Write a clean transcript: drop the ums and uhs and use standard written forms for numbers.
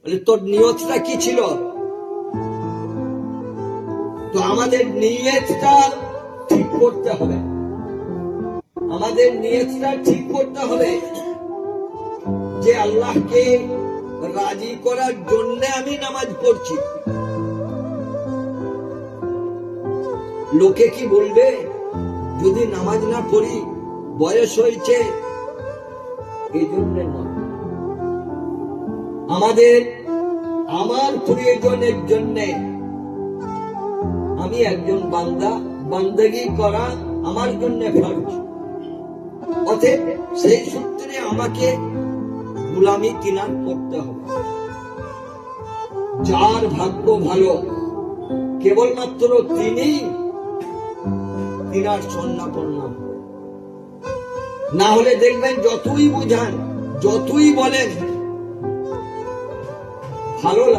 বলে তোর নিয়তটা কি ছিল? তো আমাদের নিয়তটা ঠিক করতে হবে, আমাদের নিয়তটা ঠিক করতে হবে যে আল্লাহকে রাজি করার জন্য আমি নামাজ পড়ছি। লোকে কি বলবে যদি নামাজ না পড়ি? বয়স হয়েছে এই জন্য নয়, আমাদের আমার প্রয়োজনের জন্য আমি একজন বান্দা, বান্দাগি করা আমার জন্য ফরজ। অতএব সেই সূত্রে আমাকে গোলামি কিনার করতে হবে। যার ভাগ্য ভালো কেবলমাত্র তিনি তিনার সন্ন্যাপন্ন, না হলে দেখবেন যতই বুঝান যতই বলেন ভালো